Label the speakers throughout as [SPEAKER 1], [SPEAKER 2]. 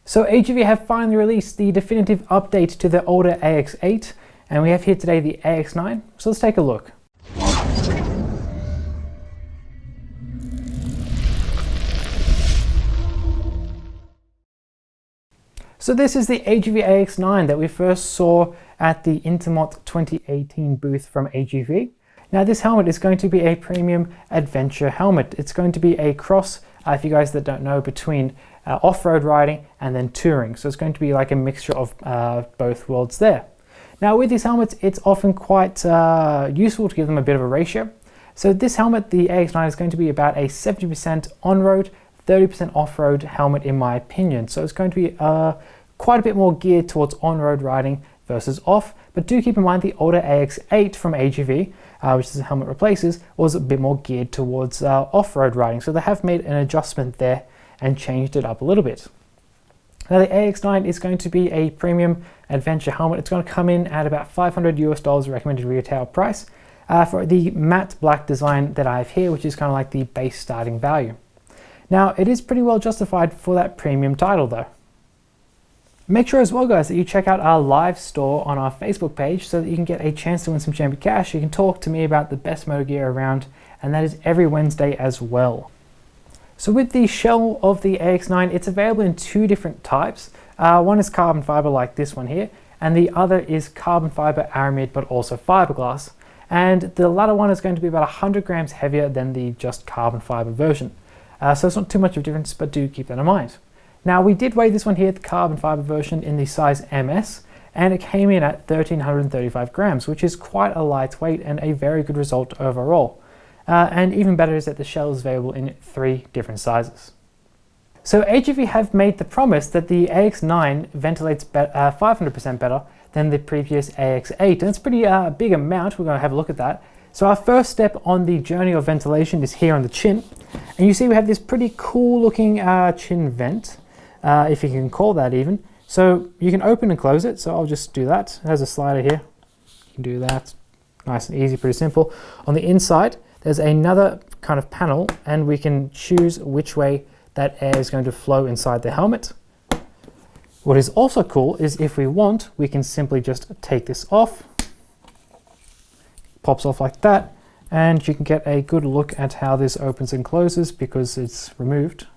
[SPEAKER 1] So AGV have finally released the definitive update to the older AX-8, and we have here today the AX-9, so let's take a look. So this is the AGV AX-9 that we first saw at the Intermot 2018 booth from AGV. Now this helmet is going to be a premium adventure helmet. It's going to be a cross, if you guys that don't know, between off-road riding and then touring. So it's going to be like a mixture of both worlds there. Now with these helmets, it's often quite useful to give them a bit of a ratio. So this helmet, the AX-9, is going to be about a 70% on-road, 30% off-road helmet in my opinion. So it's going to be quite a bit more geared towards on-road riding versus off. But do keep in mind the older AX-8 from AGV, which is the helmet replaces, was a bit more geared towards off-road riding. So they have made an adjustment there and changed it up a little bit. Now the AX-9 is going to be a premium adventure helmet. It's going to come in at about $500 recommended retail price for the matte black design that I have here, which is kind of like the base starting value. Now it is pretty well justified for that premium title though. Make sure as well guys that you check out our live store on our Facebook page so that you can get a chance to win some champion cash. You can talk to me about the best motor gear around, and that is every Wednesday as well. So with the shell of the AX-9, it's available in two different types. One is carbon fiber like this one here, and the other is carbon fiber aramid but also fiberglass. And the latter one is going to be about 100 grams heavier than the just carbon fiber version. So it's not too much of a difference, but do keep that in mind. Now we did weigh this one here, the carbon fiber version, in the size MS, and it came in at 1,335 grams, which is quite a lightweight and a very good result overall. And even better is that the shell is available in 3 different sizes. So AGV have made the promise that the AX-9 ventilates 500% better than the previous AX-8, and it's a pretty big amount. We're going to have a look at that. So our first step on the journey of ventilation is here on the chin, and you see we have this pretty cool looking chin vent, if you can call that even. So you can open and close it, so I'll just do that. It has a slider here, you can do that, nice and easy, pretty simple. On the inside there's another kind of panel, and we can choose which way that air is going to flow inside the helmet. What is also cool is if we want, we can simply just take this off. Pops off like that, and you can get a good look at how this opens and closes because it's removed.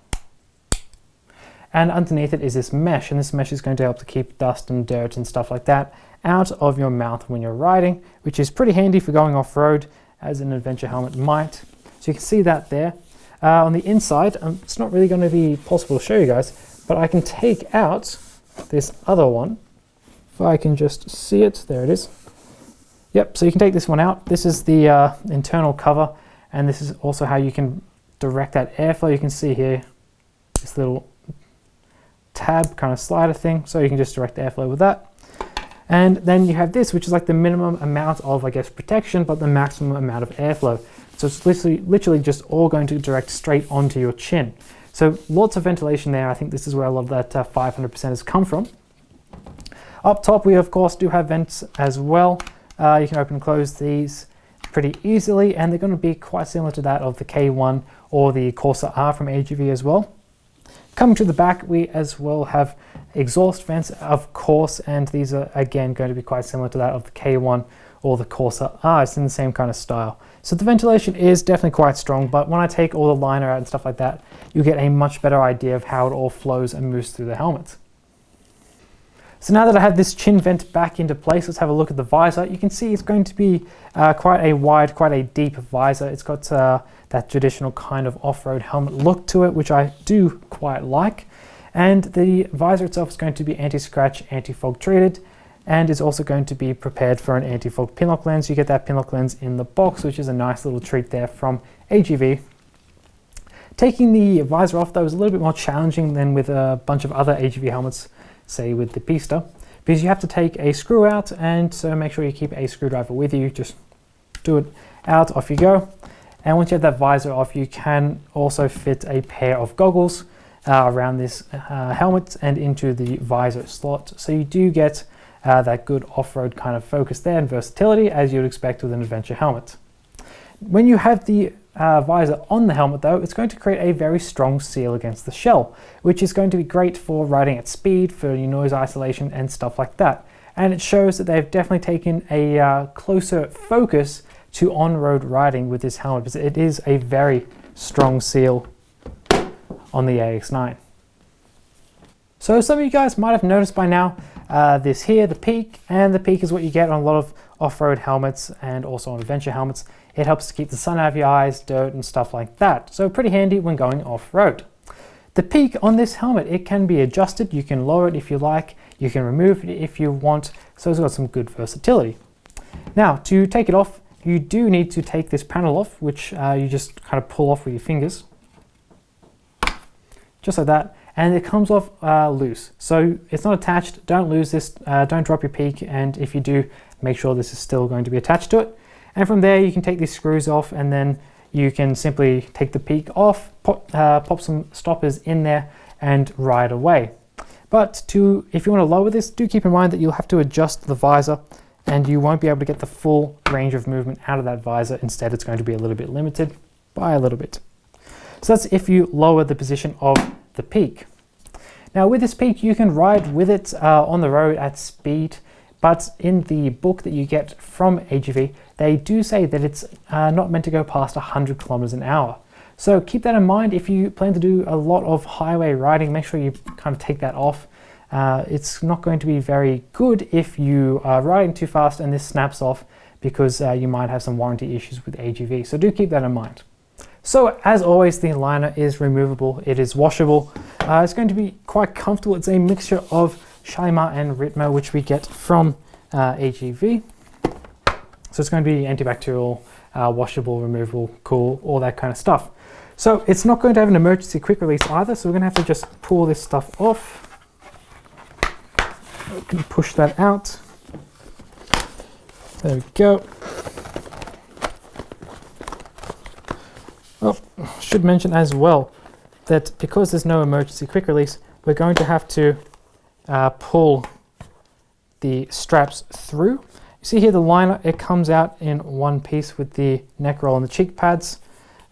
[SPEAKER 1] And underneath it is this mesh, and this mesh is going to help to keep dust and dirt and stuff like that out of your mouth when you're riding, which is pretty handy for going off-road, as an adventure helmet might. So you can see that there. On the inside, it's not really going to be possible to show you guys, but I can take out this other one. If I can just see it, there it is. Yep, so you can take this one out. This is the internal cover, and this is also how you can direct that airflow. You can see here this little tab kind of slider thing, so you can just direct the airflow with that. And then you have this, which is like the minimum amount of, I guess, protection, but the maximum amount of airflow. So it's literally just all going to direct straight onto your chin. So lots of ventilation there. I think this is where a lot of that 500% has come from. Up top, we of course do have vents as well. You can open and close these pretty easily, and they're going to be quite similar to that of the K1 or the Corsa R from AGV as well. Coming to the back, we as well have exhaust vents, of course, and these are again going to be quite similar to that of the K1 or the Corsa R. It's in the same kind of style. So the ventilation is definitely quite strong, but when I take all the liner out and stuff like that, you get a much better idea of how it all flows and moves through the helmet. So now that I have this chin vent back into place, let's have a look at the visor. You can see it's going to be quite a wide, quite a deep visor. It's got that traditional kind of off-road helmet look to it, which I do quite like. And the visor itself is going to be anti-scratch, anti-fog treated, and is also going to be prepared for an anti-fog pinlock lens. You get that pinlock lens in the box, which is a nice little treat there from AGV. Taking the visor off though is a little bit more challenging than with a bunch of other AGV helmets, say with the Pista, because you have to take a screw out, and so make sure you keep a screwdriver with you. Just do it out, off you go. And once you have that visor off, you can also fit a pair of goggles around this helmet and into the visor slot. So you do get that good off-road kind of focus there and versatility as you would expect with an adventure helmet. When you have the visor on the helmet though, it's going to create a very strong seal against the shell, which is going to be great for riding at speed, for your noise isolation and stuff like that. And it shows that they've definitely taken a closer focus to on-road riding with this helmet, because it is a very strong seal on the AX-9. So some of you guys might have noticed by now this here, the peak, and the peak is what you get on a lot of off-road helmets and also on adventure helmets. It helps to keep the sun out of your eyes, dirt and stuff like that. So pretty handy when going off-road. The peak on this helmet, it can be adjusted. You can lower it if you like, you can remove it if you want, so it's got some good versatility. Now, to take it off, you do need to take this panel off, which you just kind of pull off with your fingers. Just like that. And it comes off loose. So it's not attached, don't lose this, don't drop your peak, and if you do, make sure this is still going to be attached to it. And from there you can take these screws off, and then you can simply take the peak off, pop some stoppers in there and ride away. But if you want to lower this, do keep in mind that you'll have to adjust the visor and you won't be able to get the full range of movement out of that visor. Instead, it's going to be a little bit limited by a little bit. So that's if you lower the position of the peak. Now with this peak, you can ride with it on the road at speed, but in the book that you get from AGV, they do say that it's not meant to go past 100 kilometers an hour. So keep that in mind. If you plan to do a lot of highway riding, make sure you kind of take that off. It's not going to be very good if you are riding too fast and this snaps off, because you might have some warranty issues with AGV. So do keep that in mind. So as always, the liner is removable, it is washable. It's going to be quite comfortable. It's a mixture of Shalimar and Ritmo, which we get from AGV. So it's going to be antibacterial, washable, removable, cool, all that kind of stuff. So it's not going to have an emergency quick release either, so we're going to have to just pull this stuff off. We can push that out. There we go. Oh, I should mention as well that because there's no emergency quick release, we're going to have to pull the straps through. You see here the liner, it comes out in one piece with the neck roll and the cheek pads.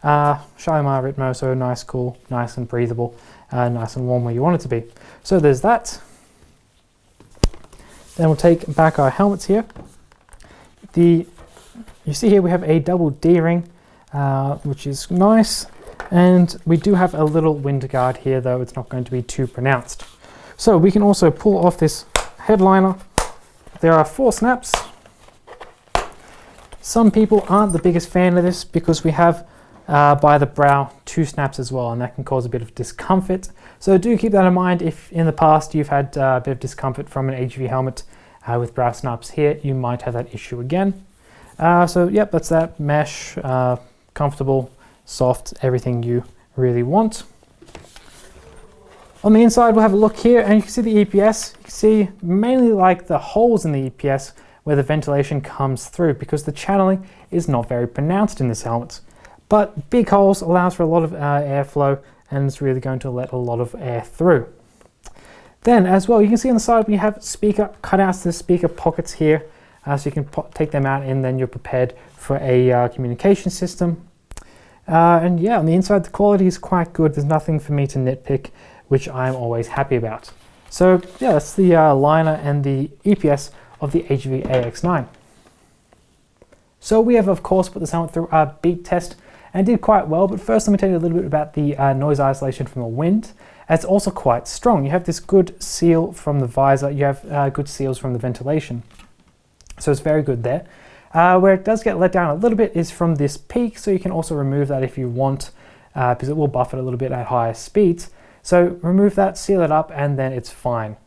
[SPEAKER 1] Shalimar Ritmo, so nice, cool, nice and breathable, nice and warm where you want it to be. So there's that. Then we'll take back our helmets here. You see here we have a double D-ring, which is nice. And we do have a little wind guard here, though it's not going to be too pronounced. So we can also pull off this headliner. There are 4 snaps. Some people aren't the biggest fan of this because we have by the brow 2 snaps as well, and that can cause a bit of discomfort. So do keep that in mind if in the past you've had a bit of discomfort from an AGV helmet with brow snaps here, you might have that issue again. So yep, that's that. Mesh, comfortable, soft, everything you really want. On the inside, we'll have a look here, and you can see the EPS. You can see mainly like the holes in the EPS where the ventilation comes through, because the channeling is not very pronounced in this helmet. But big holes allows for a lot of airflow, and it's really going to let a lot of air through. Then as well, you can see on the side we have speaker cutouts, the speaker pockets here, so you can take them out and then you're prepared for a communication system. And yeah, on the inside the quality is quite good. There's nothing for me to nitpick, which I'm always happy about. So yeah, that's the liner and the EPS of the AGV AX-9. So we have of course put this helmet through our beep test and did quite well, but first let me tell you a little bit about the noise isolation from the wind. It's also quite strong. You have this good seal from the visor, you have good seals from the ventilation. So it's very good there. Where it does get let down a little bit is from this peak, so you can also remove that if you want, because it will buff it a little bit at higher speeds. So remove that, seal it up, and then it's fine.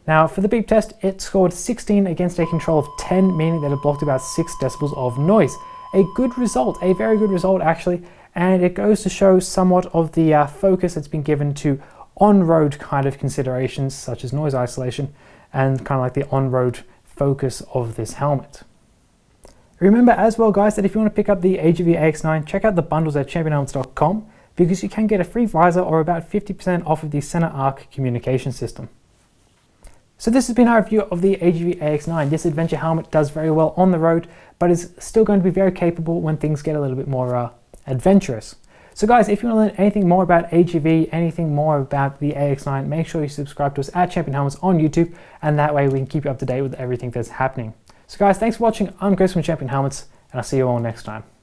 [SPEAKER 1] Now for the beep test, it scored 16 against a control of 10, meaning that it blocked about 6 decibels of noise. A good result, a very good result actually, and it goes to show somewhat of the focus that's been given to on-road kind of considerations such as noise isolation and kind of like the on-road focus of this helmet. Remember as well guys that if you want to pick up the AGV AX-9, check out the bundles at championhelmets.com, because you can get a free visor or about 50% off of the Center Ark communication system. So this has been our review of the AGV AX-9. This adventure helmet does very well on the road, but is still going to be very capable when things get a little bit more adventurous. So guys, if you want to learn anything more about AGV, anything more about the AX9, make sure you subscribe to us at Champion Helmets on YouTube, and that way we can keep you up to date with everything that's happening. So guys, thanks for watching. I'm Chris from Champion Helmets, and I'll see you all next time.